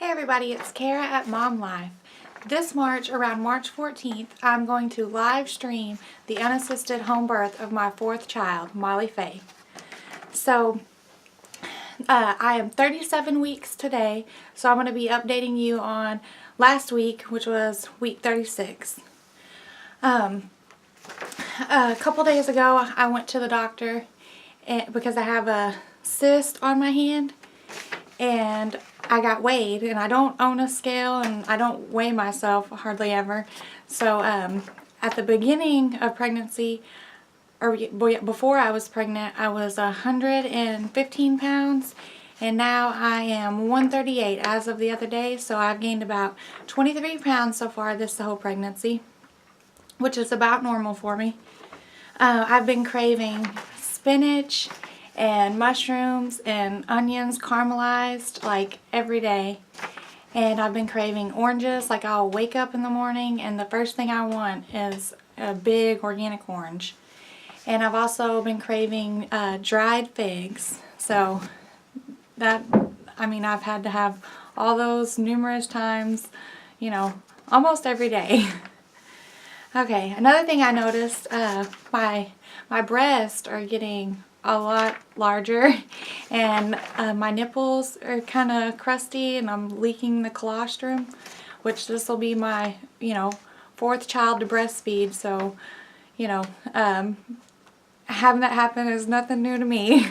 Hey everybody, it's Kara at Mom Life. This March, around March 14th, I'm going to live stream the unassisted home birth of my fourth child, Molly Faye. So, I am 37 weeks today, so I'm going to be updating you on last week, which was week 36. A couple days ago, I went to the doctor because I have a cyst on my hand, and I got weighed, and I don't own a scale, and I don't weigh myself hardly ever. So at the beginning of pregnancy, or before I was pregnant, I was 115 pounds, and now I am 138 as of the other day. So I've gained about 23 pounds so far this whole pregnancy, which is about normal for me. I've been craving spinach and mushrooms and onions caramelized like every day, and I've been craving oranges. Like, I'll wake up in the morning and the first thing I want is a big organic orange. And I've also been craving dried figs. So that, I mean, I've had to have all those numerous times, you know, almost every day. Okay, another thing I noticed, my breasts are getting a lot larger, and my nipples are kind of crusty, and I'm leaking the colostrum, which this will be my, fourth child to breastfeed, so, having that happen is nothing new to me.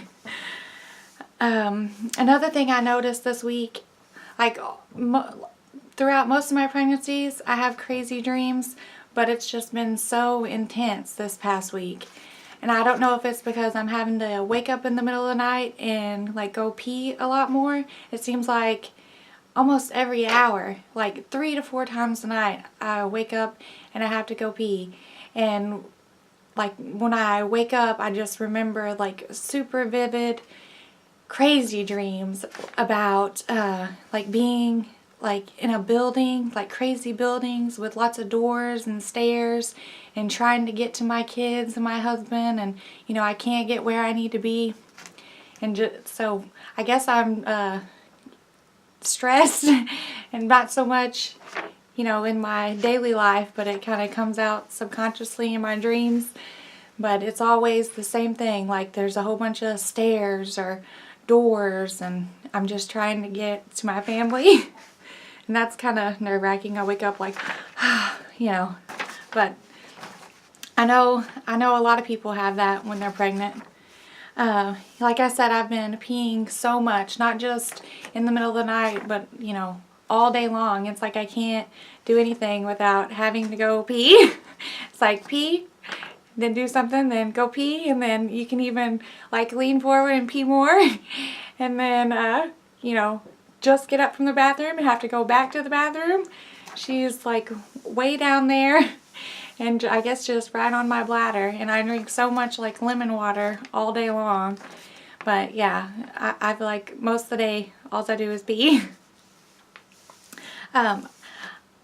Another thing I noticed this week, like throughout most of my pregnancies, I have crazy dreams, but it's just been so intense this past week. And I don't know if it's because I'm having to wake up in the middle of the night and like go pee a lot more. It seems like almost every hour, like 3 to 4 times a night, I wake up and I have to go pee. And like when I wake up, I just remember like super vivid, crazy dreams about like being like in a building, like crazy buildings with lots of doors and stairs, and trying to get to my kids and my husband, and I can't get where I need to be. And so I guess I'm stressed and not so much in my daily life, but it kind of comes out subconsciously in my dreams. But it's always the same thing, like there's a whole bunch of stairs or doors, and I'm just trying to get to my family. And that's kind of nerve-wracking. I wake up like, but I know a lot of people have that when they're pregnant. Like I said, I've been peeing so much, not just in the middle of the night, but, all day long. It's like I can't do anything without having to go pee. It's like pee, then do something, then go pee, and then you can even like lean forward and pee more. And then, just get up from the bathroom and have to go back to the bathroom. She's like way down there, and I guess just right on my bladder. And I drink so much like lemon water all day long. But yeah, I feel like most of the day all I do is pee. I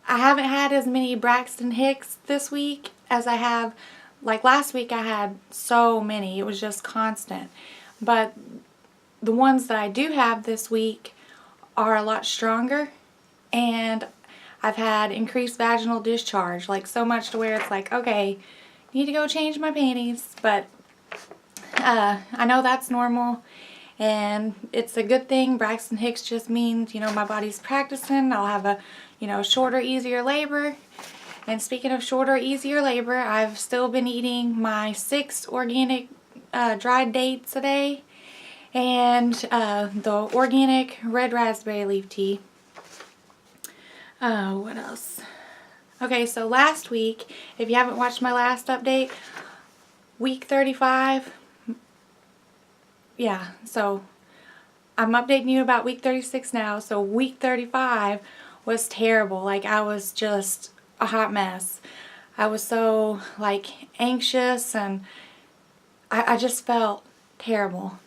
haven't had as many Braxton Hicks this week as I have, like last week I had so many. It was just constant. But the ones that I do have this week are a lot stronger, and I've had increased vaginal discharge, like so much to where it's like, okay, need to go change my panties. But I know that's normal, and it's a good thing. Braxton Hicks just means, my body's practicing. I'll have a, shorter, easier labor. And speaking of shorter, easier labor, I've still been eating my 6 organic dried dates a day, and the organic red raspberry leaf tea. What else? Okay, so last week, if you haven't watched my last update, week 35, yeah, so I'm updating you about week 36 now. So week 35 was terrible. Like, I was just a hot mess. I was so like anxious, and I just felt terrible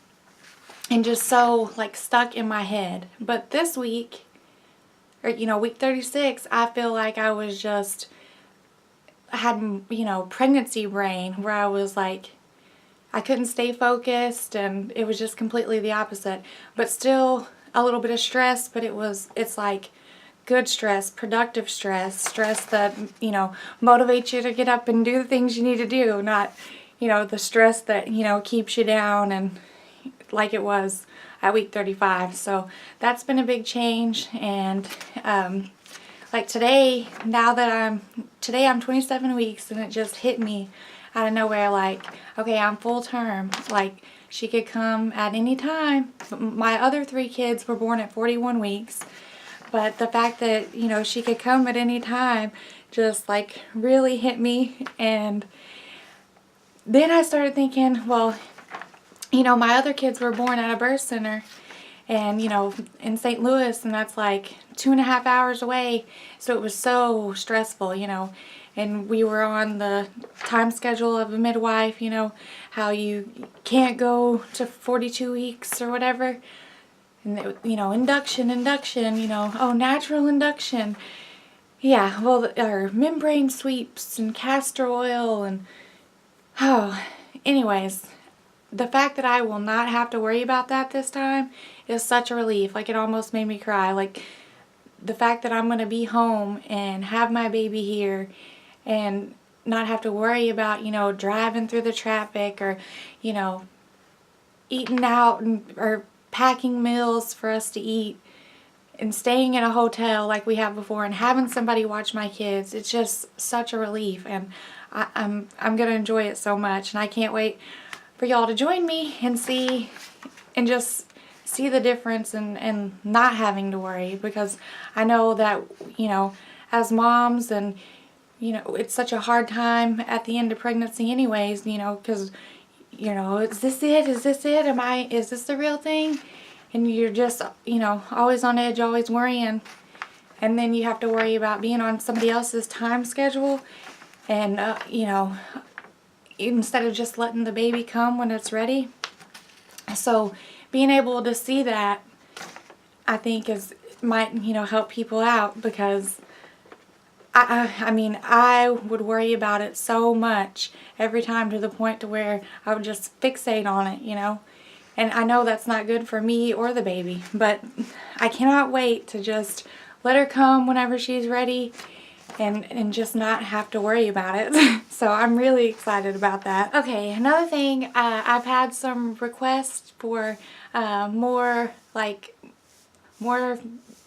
and just so like stuck in my head. But this week, or week 36, I feel like I was just, I had pregnancy brain, where I was like, I couldn't stay focused, and it was just completely the opposite. But still a little bit of stress, but it's like good stress, productive stress, stress that, you know, motivates you to get up and do the things you need to do, not, you know, the stress that, you know, keeps you down and like it was at week 35. So that's been a big change. And like today, today I'm 27 weeks, and it just hit me out of nowhere, like, okay, I'm full term. Like, she could come at any time. My other 3 kids were born at 41 weeks. But the fact that, you know, she could come at any time just like really hit me. And then I started thinking, well, you know, my other kids were born at a birth center and, you know, in St. Louis, and that's like 2.5 hours away. So it was so stressful, you know. And we were on the time schedule of a midwife, you know, how you can't go to 42 weeks or whatever. And, you know, induction, you know, oh, natural induction. Yeah, well, or membrane sweeps and castor oil and, oh, anyways, the fact that I will not have to worry about that this time is such a relief. Like, it almost made me cry. Like, the fact that I'm going to be home and have my baby here and not have to worry about, you know, driving through the traffic or, you know, eating out or packing meals for us to eat and staying in a hotel like we have before and having somebody watch my kids. It's just such a relief, and I'm going to enjoy it so much, and I can't wait for y'all to join me and just see the difference and not having to worry, because I know that, you know, as moms, and you know, it's such a hard time at the end of pregnancy anyways, you know, because, you know, is this it? Is this it? Is this the real thing? And you're just, you know, always on edge, always worrying. And then you have to worry about being on somebody else's time schedule. And, you know, instead of just letting the baby come when it's ready. So being able to see that, I think might, you know, help people out, because I mean, I would worry about it so much every time, to the point to where I would just fixate on it, you know. And I know that's not good for me or the baby, but I cannot wait to just let her come whenever she's ready and just not have to worry about it. So I'm really excited about that. Okay, another thing, I've had some requests for more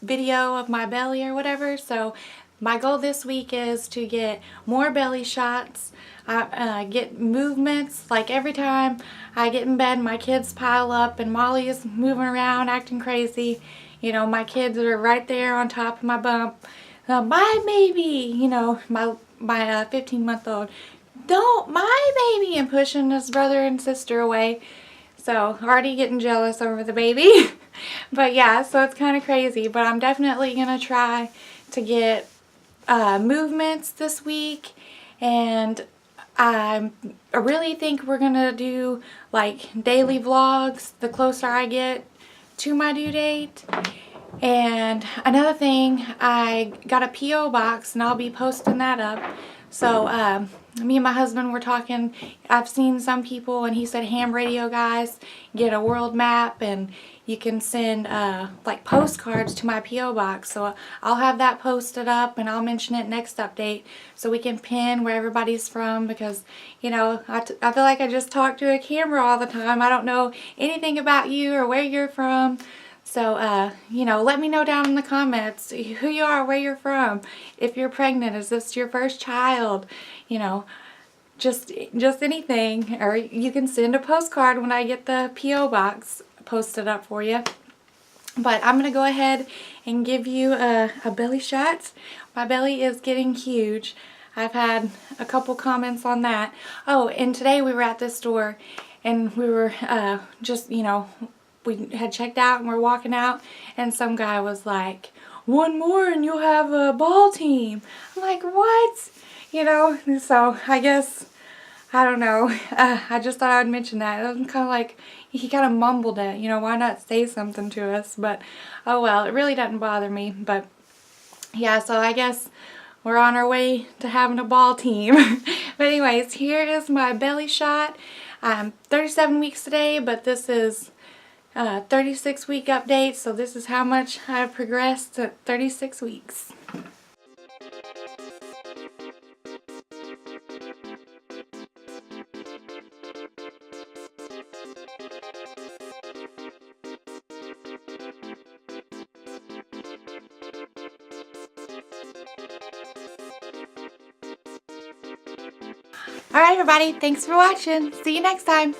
video of my belly or whatever. So my goal this week is to get more belly shots, get movements. Like, every time I get in bed, my kids pile up and Molly is moving around acting crazy. You know, my kids are right there on top of my bump. My baby, you know, my 15-month-old, don't, my baby, and pushing his brother and sister away. So already getting jealous over the baby. But yeah, so it's kind of crazy. But I'm definitely going to try to get movements this week, and I really think we're gonna do like daily vlogs the closer I get to my due date. And another thing, I got a P.O. box, and I'll be posting that up. So me and my husband were talking. I've seen some people, and he said ham radio guys get a world map, and you can send like postcards to my P.O. box. So I'll have that posted up, and I'll mention it next update, so we can pin where everybody's from, because, you know, I feel like I just talk to a camera all the time. I don't know anything about you or where you're from. So, you know, let me know down in the comments who you are, where you're from. If you're pregnant, is this your first child? You know, just anything. Or you can send a postcard when I get the P.O. box posted up for you. But I'm going to go ahead and give you a belly shot. My belly is getting huge. I've had a couple comments on that. Oh, and today we were at the store, and we were just, you know, we had checked out and we're walking out, and some guy was like, "One more and you'll have a ball team." I'm like, what? You know, so I guess, I don't know. I just thought I would mention that. It was kind of like, he kind of mumbled it, you know, why not say something to us? But, oh well, it really doesn't bother me. But, yeah, so I guess we're on our way to having a ball team. But anyways, here is my belly shot. I'm 37 weeks today, but this is 36-week update. So this is how much I've progressed at 36 weeks. Alright everybody, thanks for watching. See you next time.